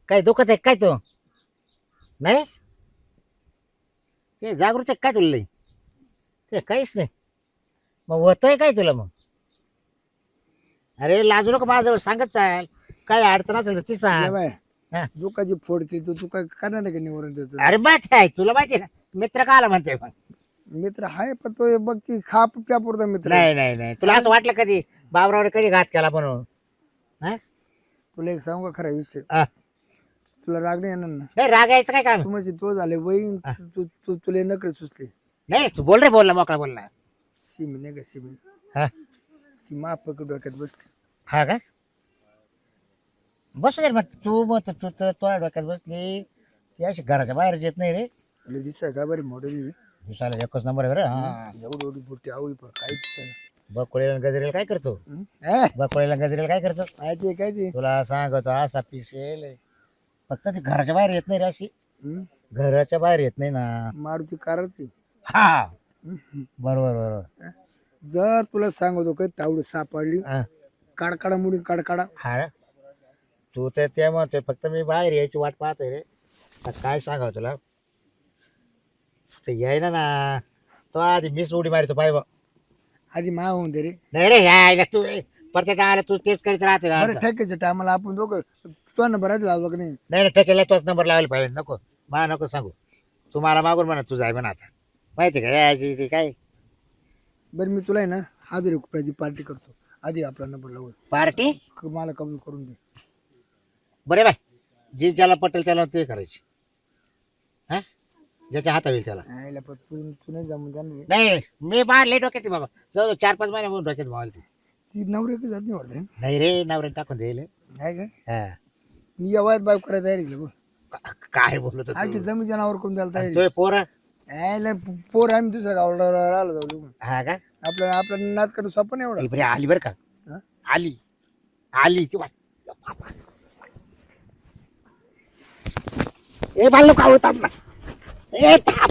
काय दुखत आहे काय तो नाही ते जागृत आहे काय तुला लई? ते काहीच नाही मग होतंय काय तुला मग अरे लाजू नको माझ्याजवळ सांगत चाल काय अडचण असेल तर ती सांग बाय हा. दुखाची फोड केली तर तू काय करणार आहे का निवारण त्याचं अरे माहिती आहे तुला माहिती आहे ना मित्र का आला म्हणते मग मित्र आहे पण तो बघ ती खा प्या पुरता मित्र आहे. नाही नाही नाही तुला असं वाटलं कधी बाबरावर कधी घात केला म्हणून हा? तुला एक सांगू का खरा विषय हा. तुला राग नाही येणार ना नाही रागायचं काय काम तू म्हणजे तो झाले वहीन हा. तुला नकरे सुचले नाही तू बोल रे बोलला मोकळा बोलला सिमी नाही का सिमी हा ती माप डोक्यात बसली हा का बस रे मग तू तर डोक्यात बसली ती अशी घराच्या बाहेर येत नाही रे तुला दिसाय का बरी मॉडेल दिसायला एकच नंबर आहे रे हा एवढी एवढी मोठी आवडी पण काय दिसायला बकोळीला गजरेला काय करतो हा? बकोळीला गजरेला काय करतो काय ते काय ते तुला सांगतो असा पिसेल फक्त ती घराच्या बाहेर येत नाही रे अशी हम्म? घराच्या बाहेर येत नाही ना मारुती कारती हा बरोबर बरोबर जर तुला सांगतो काय तावडी सापडली हा. काडकाडा मुडी काडकाडा हा रे. तू तर ते म्हणतोय फक्त मी बाहेर यायची वाट पाहतोय रे आता काय सांगावं तुला ते यायना ना तो आधी मीच उडी मारतो पाय बा आधी मा होऊन दे रे नाही रे यायला तू प्रत्येक आला तू तेच करीत राहते बरं नाही ठेकायच्या टायमाला आपण दोघं तुला नंबर आहे लावला का नाही नाही ठेकेला तोच नंबर लावायला पाहिजे नको मला नको सांगू तू मला मागून म्हणा तू जाय म्हणा आता माहिती का यायची ती काय बरं मी तुला आहे ना 1,000 रुपयाची पार्टी करतो आधी आपला नंबर लावू पार्टी मला कबूल करून दे बरे बाय जे ज्याला पटेल त्याला ते करायचे हा ज्याच्या हाता होईल त्याला यायला पण तू नाही जमून जाणार नाही मी बाहेर लेट डोक्यात बाबा जवळ 4-5 महिने म्हणून डोक्यात मावल ती ती नवरे का जात नाही वाटत नाही रे नवरे टाकून देईल आहे काय हा. मी या वयात बाईक करायला तयारी केली बघ काय बोलत होतो आहे की तू? जमी जनावर कोण द्यायला आणि तयारी तो पोरं यायला पोर आम्ही दुसऱ्या गावाला राहिलो जाऊ हा का आपल्याला नाद करून सोपं नाही एवढं ती बरी आली बरं का हा? आली आली ती बाय ए बालू का होता ना ए थांब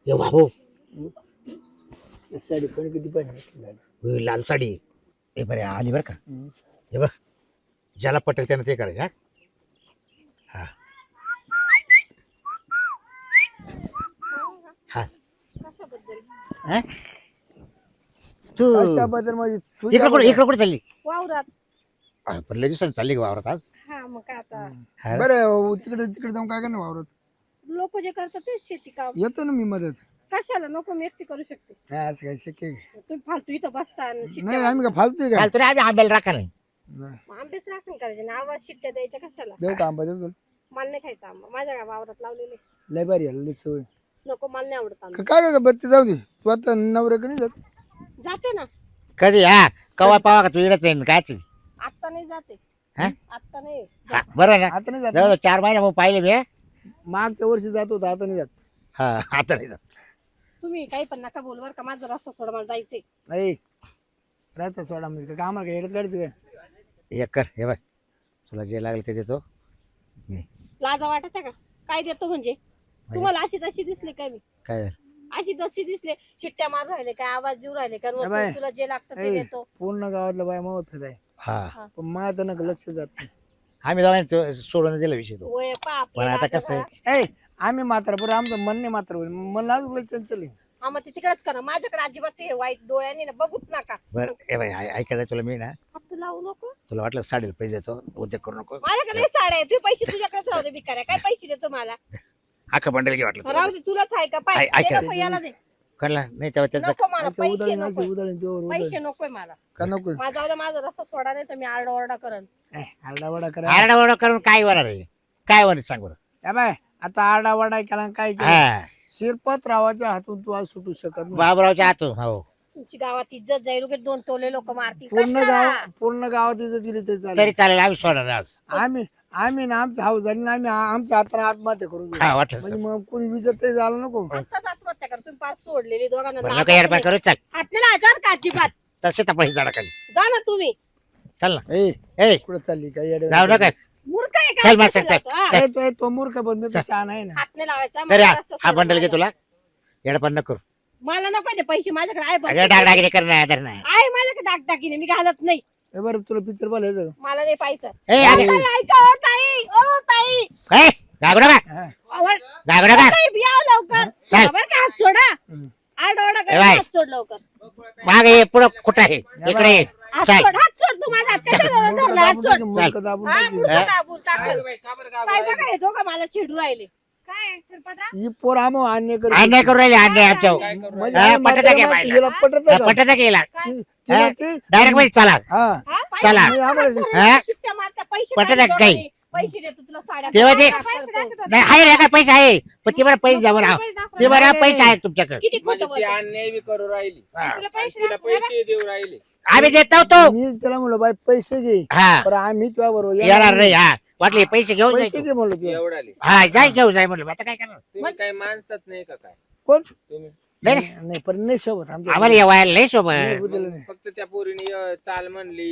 ए बाबू साडी पण किती पाहिजे होय, लाल साडी ए बरे आली बरं का हे बघ ज्याला पटेल त्यानं ते करायचं हा हा हा तू अशाबद्दल माझी इकडे कुठे चालली वावरात पण लय दिवसांनी चालली का वावरात आज हा मग काय आता हा रे? बरं तिकडे जाऊन काय करणार वावरत लोक जे करतात तेच शेती काम येतो ना मी मदत कशाला नको मी एकटी करू शकते काय असं काय शक्य आहे? तुम्ही फालतू इथं बसता आणि नाही शिट्ट्या आम्ही का फालतू आहे का काल तरी आम्ही आंब्याला राखा नाही नाही. मग आंबेच राखण करायचे ना आवाज शिट्ट्या द्यायच्या कशाला देऊ का आंबा देऊ तुला? मला नाही खायचा आंबा माझ्या वावरात लावलेले लय भारी आलं लय सवय नको मला नाही आवडत आंबा काय काय बरं ते जाऊ दे तू आता नवऱ्या का नाही जात जाते ना कधी हा कवा पावा का तू इकडे येईन काय आत्ता नाही जाते हा? आत्ता नाही बरं ना आता नाही जात जवळ 4 महिने मग पाहिले मी मागच्या वर्षी जात होता आता नाही जात हा आता नाही जात. तुम्ही काही पण नका बोलवर का माझा रस्ता सोडा मला जायचंय नाही राहता सोडा म्हणजे काय आम्हाला काय हेडत काढते काय एक कर हे बाय तुला जे लागलं ते देतो लाजा वाटत का काय देतो म्हणजे तुम्हाला अशी तशी दिसली काय मी काय अशी तशी दिसले शिट्ट्या मार राहिले काय आवाज देऊ राहिले का ए बाय. तुला जे लागतं ते ए, देतो पूर्ण गावातला बाय मग फिरत आहे हा पण माझं नका लक्ष जात नाही आम्ही जाऊन सोडून दिला विषय तो वय पाप पण आता कसं आहे ए आम्ही मात्र बरं आमचं मन नाही मात्र होईल मन अजून लय चंचल आहे. हा मग ते तिकडेच करा माझ्याकडे अजिबात ते वाईट डोळ्याने ना बघूच नका बरं ए बाय ऐकायला तुला मी ना हात लावू नको तुला वाटलं साडीला पैसे देतो उद्योग करू नको माझ्याकडे लय साड्या आहे तुम्ही पैसे तुझ्याकडेच राहू दे भिकाऱ्या काय पैसे देतो मला अख्खा बंडल घे वाटलं तुला. राहू दे तुलाच आहे का ऐ- ऐका. पाय नको याला दे कळला नाही तेव्हा त्याचं नको मला आता पैसे उदाहरण नको असे उदाहरण तेव्हा पैसे उदाहरण नकोय मला का नको माझा रस्ता सोडा नाही तर मी आरडा ओरडा करण आरडावाडा करा आरडाओरडा करून काय होणार आहे काय होणार सांग बरं या बाय आता आरडावाडा केला काय केलं हा शिरपत रावाच्या हातून तू आज सुटू शकत नाही बाबरावच्या हातून हो तुमची गावात इज्जत जाईल उगाच 2 तोले लोक मारतील पूर्ण गावात इज्जत दिली तरी तरी चालेल चालेल आम्ही सोडणार आज आम्ही ना आमची हाऊस झाली ना आम्ही आमच्या हाताने आत्महत्या करून घेऊ हा वाटलं म्हणजे मग कोणी विजत तरी झालं नको आताच आत्महत्या कर तुम्ही पाच सोडलेली दोघांना बरं नको येडपाट करू चल हातलेला हजार का अजिबात तसे तपास झाडा खाली जा ना तुम्ही चल ना ए ए कुठं चालली काय येडे जाऊ नका मूर्ख आहे चल का मग, चल, जातो, हा? चल. तो मूर्ख पण मी तर शहाणा आहे ना हात नाही लावायचा तरी माझा रस्ता हा सोडा बंडल घे माझा. तुला येडपाट नको करू मला नको ते पैसे माझ्याकडे आहे अगं बघ. डागडागिरी करणार तर नाही आहे माझ्याकडे दागदागिने मी घालत नाही हे बरं तुला पिक्चर पाहिलं मला नाही पाहायचं. ए, अरे. ऐका हो ताई, ओ ताई. ए, घाबरू नका. हा. आवर. घाबरू नका. ताई, या लवकर. चल. बरं का, हात सोडा. हम्म. आरडाओरडा ए, करा, बाय. हात सोड लवकर. मागे ये, पुढं कुठं आहे इकडे ये. हात चल. सोड, हात सोड तू माझा हात कशाला मुलगा धरला? हात दाबून सोड. टाकेल, मुलगा दाबून हा, टाकेल. मुलगा दाबून टाकेल. का बरं काय बघा हे दोघं मला चिडू राहिले. काय शिरपतराव? ही पोर आम अन्य करू अन्याय करून राहिले अन्याय आमच्या काय करू म्हणजे हा, आम्ही पटत म्हाताऱ्या आहे माणसं, बाईला. हिला पटत आहे का? पटत गेला तिला ती- डायरेक्ट मध्ये चला हा हा? चला. पैसे आम्हाला- हा? शिट्ट्या मारत्या, पैसे पटत काढून आहे काही? दोघांनी. पैसे देतो तुला साड्या. तेव्हा ते- पैसे दाखवतो. नाही आहे रे का पैसे आहे पण ते बरं पैसे द्या बरं ते बरं नाही, पैसे नाही. आहेत तुमच्याकडे किती म्हणजे खोटं ती बोलतो. अन्याय बी करू राहिली तुला पैसे तिला पैसे देऊ राहिले. आम्ही देत नव्हतो मी त्याला म्हणलो बाई पैसे घे हा पण आम्ही तुझ्या बरोबर येणार नाही हा वाटले पैसे घेऊन पैसे जायचो घे म्हणलो तुला एवढाले हा जाय घेऊ जाय म्हणलं आता काय करणार तुम्ही काय माणसात नाही का काय कोण तुम्ही नाही नाही पण नाही सोबत आम्हाला येवायला नाही नाही, सोबत बुद्धीला नाही. फक्त त्या पोरीने चाल म्हणली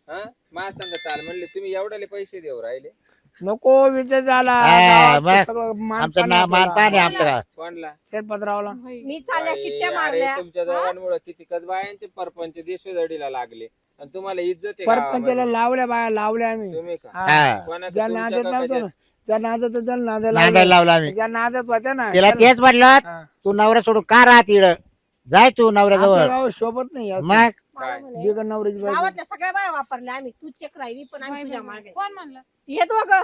हा महासंघ चाल म्हणली तुम्ही एवढाले पैसे देऊ राहिले नको विजय झाला हा, गावात मग सगळं मान आमचं पाणी मान पाणी आपल्याला. आमचं सोडला शेरपतरावला मी चालल्या शिट्ट्या अरे मारल्या. तुमच्या दोघांमुळे कितीकच बायांचे परपंच देशोधडीला लागले आणि तुम्हाला इज्जत आहे परपंचाला गावामध्ये. लावल्या बाया लावल्या आम्ही तुम्ही का हा. हा कोणाचं ज्या तुमच्या नादात का नव्हतं ना कशाचं? त्या नादात त्याला नादाला नांदायला लावलं. लावला आम्ही ज्या नादात होत्या ना तिला त्याला- तेच म्हटलं हा. तू नवरा सोडून का राहत इड जाय तू आपल्या नवऱ्याजवळ गावात शोभत नाही असं. मग मला काय? म्हणे, बिगर नवऱ्याची बायको. गावातल्या सगळ्या बाया वापरल्या आम्ही. तू चेक राहिली पण आम्ही तुझ्या मागे. कोण म्हणलं हे दोघं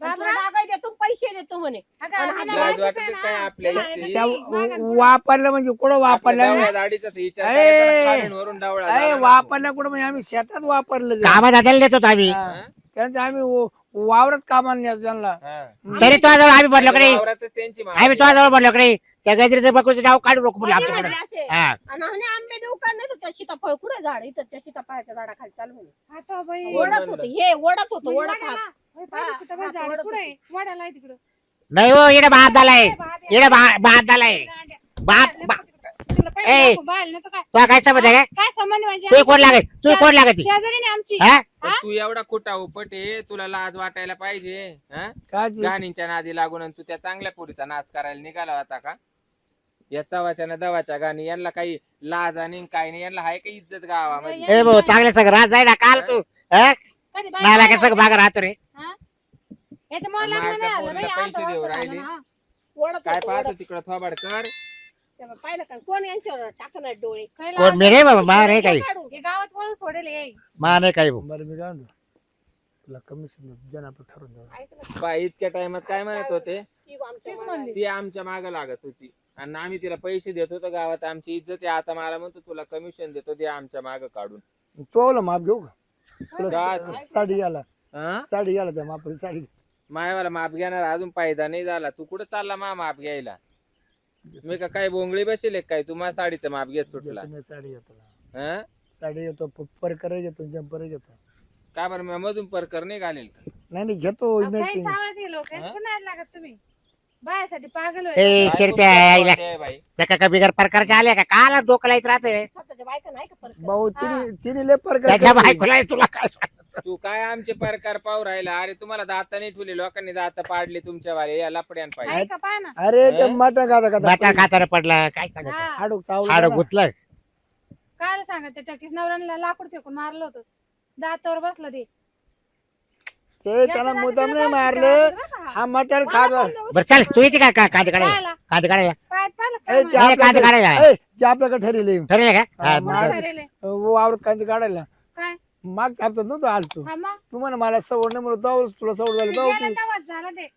मागाय देतो पैसे देतो म्हणे. अगं, आणि आम्हाला हा लाज माहितीच वाटते आहे ना. काय आपल्याला नाही, त्या नाही, वापरल्या म्हणजे कुठं वापरल्या आपल्या दाढीचा तर विचार ए, करायचा, खालींवरून डावळा अरे झाला ना. वापरल्या कुठं म्हणजे आम्ही शेतात वापरलं ते. कामात दादाला देत होतो आम्ही हा. त्यांचं आम्ही वावरत कामाला नेतो त्यांना हा. तरी तो जवळ आम्ही म्हटलं कडे वावरातच त्यांची मागणी. आम्ही तो जवळ म्हटलं कडे त्या गजरीचं बकूचं नाव काढू नको म्हणलं म्हणे आमच्याकडे असे. हा आणि म्हणे आंबे देऊ का नाही तर त्या सीताफळ कुठे झाड इथं त्या सीताफळाच्या झाडाखाली चालू म्हणे. आता बाई, कोण ओढत म्हणलं? होतो हे ओढत होतो ओढत वडाला. हात. होय, पाहिलं सीताफळ हा, झाड वडाला कुठं आहे? वडाला आहे तिकडं. नाही हो इकडे भात झालाय इकडे भात झालाय भात तुला पैसे ए. दाखवू, बाहेर नाही तर काय? तुला काय समज आहे काय संबंध म्हणजे तू कोण लागत तू कोण लागत शेजारीने आमची हा पण तू एवढा खोटा उपट आहे तुला लाज वाटायला पाहिजे हा? काची गाणींच्या नादी लागून आणि तू त्या चांगल्या पोरीचा नाश करायला निघाला होता का या चवाच्या ना दवाच्या गाणी यांना काही लाज आणि काही नाही यांना हाय का इज्जत गावामध्ये ए भाऊ चांगले सगळं राहत जाय ना काल तू हा? कधी बाहेर नाला आला कसं होता? भाग राहतो रे हा? याच्यामुळे लग्न माझ्या नाही झालं बाई, पोरीला पैसे आमचं देऊ वाटतं राहिले. झालं ना. ओढत काय होतो पाहतो ओढत. तिकडं थोबाड कर तेव्हा पाहिलं का कोण यांच्यावर टाकणार डोळे. काही कोण लाज मी नाही बाबा मा नाही काही काढून. हे गावात वळू सोडेल हे. मा नाही काही भाऊ बरं मी काय म्हणतो तुला कमिशन देतो आपण ठरवून जाऊ ऐक ना, बा इतक्या टाइमात काय म्हणत होते ती आमच्या तीच मनात. म्हणली. ती आमच्या माग लागत होती आणि आम्ही तिला पैसे देत होतो गावात आमची इज्जत आहे आता मला म्हणतो तुला कमिशन देतो ते आमच्या माग काढून तो माप घेऊ का तुला जा. साडी घ्याला हा? साडी घ्याला त्या मापाची साडी मायावाला माप घेणार अजून फायदा नाही झाला तू कुठं चालला माप घ्यायला मी का काय बोंगळी बसेल काय तू माझ्या साडीचं माप घेत सुटला घेतो मी साडी घेतो हं? साडी घेतो परकर घेतो जम्पर घेतो का बरं मी मधून परकर नाही घालेल का? नाही नाही घेतो अहो, काही matching. चावळत हे लोक हा? नाही लागत तुम्ही बायासाठी पागल ए होय. शिरप्या काय आईला बोलते बाई त्या का बिगर प्रकारच्या आल्या का काला डोकं लाईत राहते रे स्वतःच्या बायका नाही का परत. भाऊ तिने तिने लय परकर त्याच्या केली. बायकोला तुला काय सांगतो तू काय आमचे परकार पाहू राहिला अरे तुम्हाला दात नाही ठेवले लोकांनी दात पाडले तुमच्या वाले या लपड्यान पाहिजे आहे का पाहा ना अरे ते हं? मटण खाता बटा खाता खाताना पडला काय सांगत हा. हाडूक चावलं हाड ना. गुतलं काय सांगत त्या टकीस नवऱ्याला लाकूड फेकून मारलं होतं दातावर बसलं ते ते त्याला मुद्दाम नाही मारलं हा मटण खात बस. बरं चल तू येते का कांदे काढायला पाहायला कांदे काढायला पायात पाहिलं ए, काय ते नाही, कांदे आपल्याकडे काढायला. ए, ते आपल्याकडे ठरले ठरले का हा, हा, मग मार. जाऊ. मारलेले? वावरत कांदे काढायला काय माग थांबतात ना तू आल तू हा मग तू म्हणा मला सवड नाही म्हणून जाऊ तुला सवड झाली जाऊ गेलं तू तेव्हाच झालं ते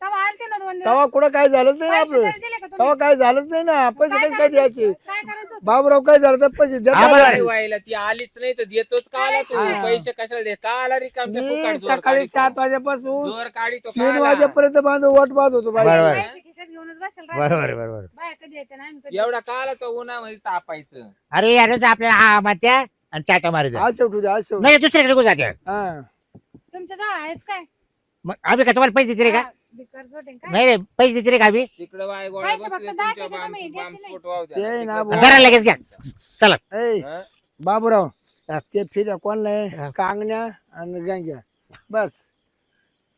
तेव्हा आलते ना 2 दिवस तेव्हा कुठं काय झालंच नाही ना पैसे आपलं तरी दिले का तुम्ही? तेव्हा काय झालंच नाही ना पैसे काय कसे काय द्यायचे काय करायचं होतं? बाबूराव काय झालं तर पैसे देता हा, आले बरं. नाही. व्हायला ती आलीच नाही तर देतोच का आला तू हा. पैसे कशाला दे का आला रिकामटे मी फुकट जोर सकाळी काढीतो. 7 वाजेपासून जोर काढी तो 3 वाजेपर्यंत बांधून वाट पाहत होतो बाई बरोबर. पैसे खिशात घेऊनच बसेल राहते. बरोबर बरोबर बाया कधी येते ना आम्ही कधी एवढा का आला तो उन्हामध्ये तापायचं अरे यारच आपल्याला हा म्हणत्या आणि चाटा मारी आज शेवटू दे आज शेवट नाही दुसरीकडे निघून जाते हा तुमच्या जवळ आहेच काय मग आम्ही का तुम्हाला पैसे देते रे का हा, भिकार जोडे काय नाही रे पैसे देते रे का आम्ही तिकडे वाय गोळा पैसे बसले फक्त तुमच्या दाखवते बाम तुम्ही, बाम देते स्फोट वाहू द्या. ते ना तिकडं जरा लगेच घ्या चला ए हं? बाबूराव ते फिद्या कोणला हा. आहे कांगण्या आणि गांग्या बस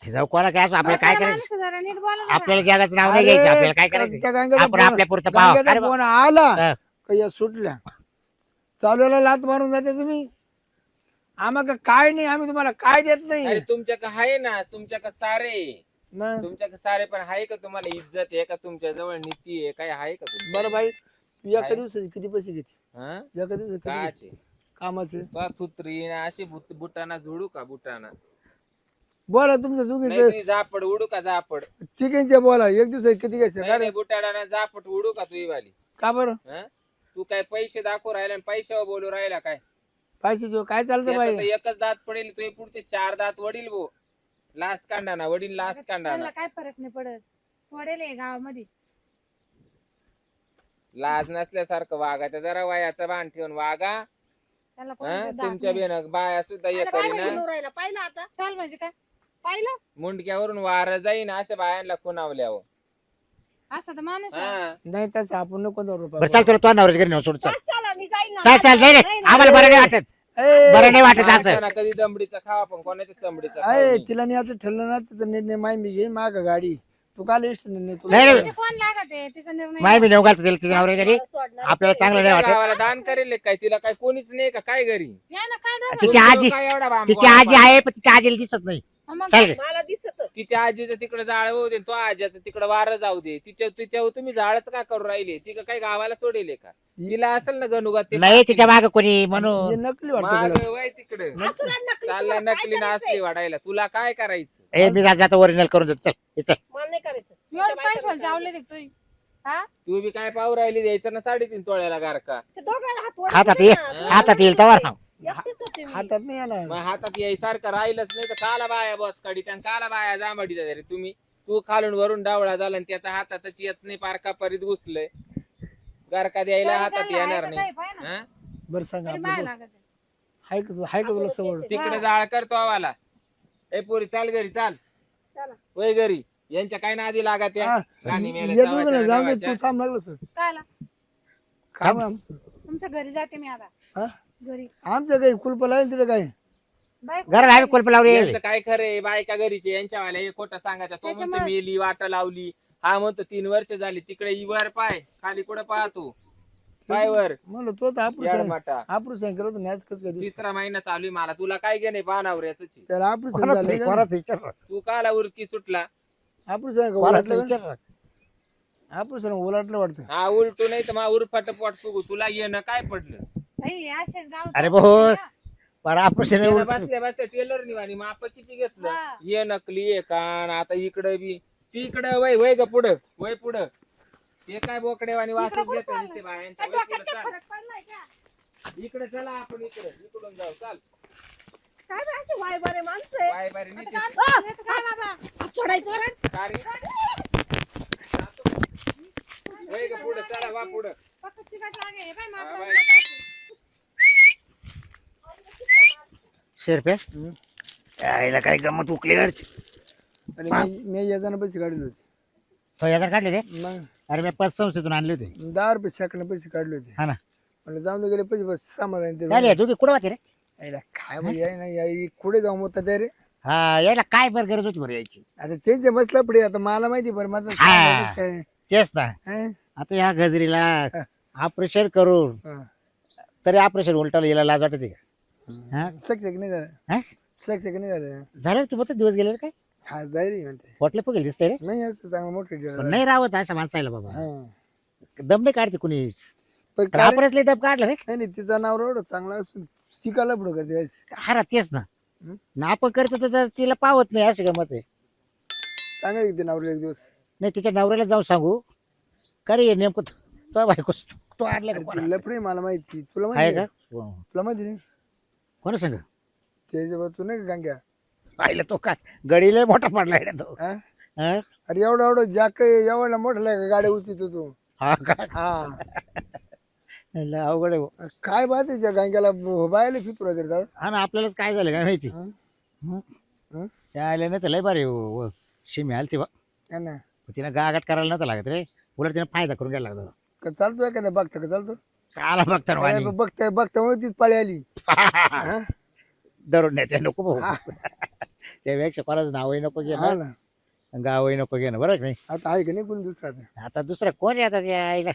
ते जाऊ कोणा काय असो आपल्याला काय म्हातारा करायचं माणूस जरा नीट बोला जरा. आपल्याला जगाचं नाव नाही घ्यायचं आपल्याला काय करायचं त्या गांग्याचा आपण फोन- आपल्या पुरतं पाहा गांग्याचा अरे बा- फोन आला हा. का या सुटल्या चालूला लात मारून जाते तुम्ही आम्हाला काय नाही, आम्ही तुम्हाला काय देत अरे नाही. तुमच्याकडे आहे ना, तुमच्याकडे सारे मग तुमच्याकडे सारे पण आहे का? तुम्हाला इज्जत आहे का? तुमच्या जवळ नीती आहे काय? आहे का तुमच्या? बरं बाई, तू एका काय? दिवसाचे किती पैसे घेते? हा? एका दिवसाचे किती घेते? काचे कामाचे बा थुत्री ना अशी बुटाना जोडू का? बुटाना बोला तुमचं नाही दोघींचं, तुझी झापड उडू का? झापड तिघींचे बोला. एक दिवसाचे किती घ्यायचे? नाही, काय नाही, रे? बुटाडाना झापट उडू का तुझी वाली? का बरं? हं? तू काय पैसे दाखवू राहिला आणि पैशावर बोलू राहिला काय? पैशाचं काय चालतं त्याचं बाई? तर एकच दात पडेल, तुझे पुढचे 4 दात वडील भो. लास कांडाना वडील, लास कांडाना. त्यांना काय फरक नाही पडत, सोडेल आहे गावामध्ये. लाज नसल्यासारखं वागा. त्या जरा वयाचं भान ठेवून वागा. त्याला हं? कोणाचं दात तुमच्या नाही. बेन बाया सुद्धा हे आता काय करीना. म्हणून राहिला पाहिलं आता चाल म्हणजे काय पाहिलं मुंडक्यावरून वार जाईन अशा बायांना खुणावल्यावर. असं तर माणूस आहे. हं. नाही तसं आपण नको जाऊ बरं चाल, तुला तो नवऱ्याच्या घरी नेऊ सोड. चल कशाला मी जाईन ना. चाल चाल. नाही नाही, आम्हाला बरं नाही वाटत, ए, बरं नाही वाटत असं. माणसानं कधी दमडीचा खावा पण कोणाच्या चमडीचा खावा अय नाही. तिला नाही आता ठरलं ना, तिचा निर्णय माय मी घेईन. माग गाडी तू काल इष्ट नाही नाही, तुला. नाही. तिथे कोण लागत आहे तिचा निर्णय. माय मी नेऊ घालतो तिला तिच्या नवऱ्याच्या घरी. सोडणार आपल्याला चांगलं नाही त्या वाटत. गावाला दान करेल काय? तिला काय कोणीच नाही का काय घरी? या ना काय दोघं? तिची आजी, काय एवढा बाम- तिची आजी आहे पण तिच्या आजीला दिसत नाही. मग चाल गे. मला दिसत तिच्या आजीचं तिकडे जाळ होऊ दे, तो आजीचं तिकडे वारं जाऊ दे. तिच्यावर तुम्ही जाळच का करू राहिले? ती का काही गावाला सोडेल का? तिला असेल ना गणुगात ते नाही तिच्या माग कोणी हे म्हणून. नकली वाटतं मागं मला. वय तिकडे असुरात नकली चालला तुम्हाला नकली काय ना करायचंय? असली वाढायला. तुला काय करायचं? ए मी जातो ओरिजिनल करून देतो. चल हे चल. मला नाही करायचं एवढं पैशाला जावले ते तुझी. हा तू बी काय पाहू राहिली? द्यायचं ना 3.5 तोळ्याला गारका. ते दोघांना हात वर हातात केले ये, ना. हातात येईल तवा सांग. एकटीच होते मी. हातात नाही येणार. मग हातात यायसारखं राहिलंच नाही तर काला बाया बस काढी आणि काला बाया जांभडी रे तुम्ही. तू खालून वरून डावळा झाला आणि त्याचा हातातच येत नाही, पारका परीत घुसलंय. गारका द्यायला हातात येणार नाही. हं? बरं सांगा बाय आपलं. लागत आहे. हाय का हाय का तुला सवड? तिकडे जाळ करतो आवाला. ए पोरी चाल घरी चाल. चला. वय घरी. यांच्या काय नादी लागत या? हा, गाणी मेल्या ये दोघं जावाच्या, जाऊन दे, जावाच्या. तू थांब लागलं सर. कायला काम आहे आमचं. तुमच्या घरी जाते मी आता. हा? घरी आमच्या काही कुलप लावेल तिला काय? बाय घराला आम्ही कुलप लावले. यांचं काय खरंय? बायका घरीचे यांच्या वाल्या हे खोटं सांगायचं. तो म्हणतो त्याच्यामुळे- मेली वाट लावली. हा म्हणतो 3 वर्ष झाली. तिकडे इवर पाय खाली कुठं पाहतो पायवर म्हणलं तो तर याड आपण माटा. ऑपरेशन केलं होतं आज कसं काय दिसतं? 3रा महिना चालू आहे मला. तुला काय घेणे पानावर याच? त्याला ऑपरेशन कोणाचं झालं का? कोणाचं विचार, तू काला उरकी सुटला? ऑपरेशन कोणाचं ओलाटलं विचार. ऑपरेशन ओलाटलं वाटतं. हा उलटू नाही तर मा उरफाट पोट फुगू. तुला येणं काय पडलं? बाई, असेच गाव अरे भाऊ, पर ऑपरेशन त्यानं बसल्या बसल्या टेलर निवानी माप किती घेतलं? हा. ये नकली आहे कान. आता इकडे बी तिकडे वय वय ग पुढं वय पुढं. ते काय बोकडेवानी वाचत इकडं घेत कुठं बायांच्या. वय काय पुढं डोक्यात काय चाल. फरक पडलाय का? इकडे चला आपण इकडून जाऊ चाल. काय बे अशी वाय बरे माणसं आहे? बाय बारी नीट काय बोलत काय बाबा? हात सोडायचं बरं. कारी. वय ग पुढं चला वा पुढं. फक्त तिकट लागे. हे बाई, हा, माप बाई. लावलं शेरपे यायला काही गमत उकली घरची. आणि मी येताना पैसे काढले होते. तो याचा काढले ते. मग अरे मी 5 संस्थेतून आणले होते. 10 रुपये शाकडे पैसे काढले होते. हा ना. म्हणलं जाऊन दे, गेले पैसे बस समाधान ते. झाले तू कुठं होते रे? यायला काय म्हणजे याय नाही याई कुठे जाऊ मग ते रे. हा यायला काय बरं गरज होती बरं यायची? आता त्यांचे बसला पुढे. आता मला माहिती बरं माझं हा. सांगायचंच काय. तेच ना. हं? आता या गजरीला ऑपरेशन करून हं. तरी ऑपरेशन उलटाला यायला लाज वाटते का? हा? सक्सेस नाही झालं. हा? सक्सेस नाही झालं. झालं तू बघ दिवस गेले रे काय? हा जाईल म्हणते. पोटले पगेल दिसतंय रे. नाही असं चांगलं मोठं पण दिलं. नाही राहत अशा माणसाला बाबा. हं. दम नाही काढते कुणी. पण पण काय रे? ऑपरेशनला दम काढलं रे. नाही नाही, तिचा नाव एवढं चांगला असून ती काला पुढं करते. हा ना तेच ना. हं? ना आपण करतो तर तिला पावत नाही अशी गमत आहे. सांगा की ते नावलं एक दिवस. नाही तिच्या नवऱ्याला जाऊन सांगू का रे नेमकं तो बायको तो आणला अरे का ती कोणाला? लफडी मला माहिती. तुला आहे माहिती का? आहे? तुला माहिती नाही कोणा सांग? त्याच्या तू नाही का गांग्या? पाहिलं तो काय गडीला मोठा पडला आहे तो. हा? हा? अरे एवढा एवढं जॅक एवढा मोठा गाड्या उचलतो तू. हा का? हा लय अवघड आहे भाऊ. काय बात आहे त्या गांग्याला बायला फितुरा तरी. हा ना आपल्यालाच काय झालं काय माहिती. हं? हं? हं? त्या आल्या नाही तर लय बारे शिमी आली ती बा. ना तिला गागाट करायला नव्हतं लागत रे. उलट तिने फायदा करून घ्यायला लागतो. का चालतो एखादा बघता का चालतो? काला बघता ना वाणी. बघताय बघता म्हणून तीच पाळी आली. हा? धरून नाही ते नको भाऊ. हा. त्यापेक्षा कोणाचं नावही नको हा घेणं ना. गावही नको घेणं बरं का नाही. आता आहे का नाही कोणी दुसरा आता? आता दुसरा कोण आहे आता त्या आईला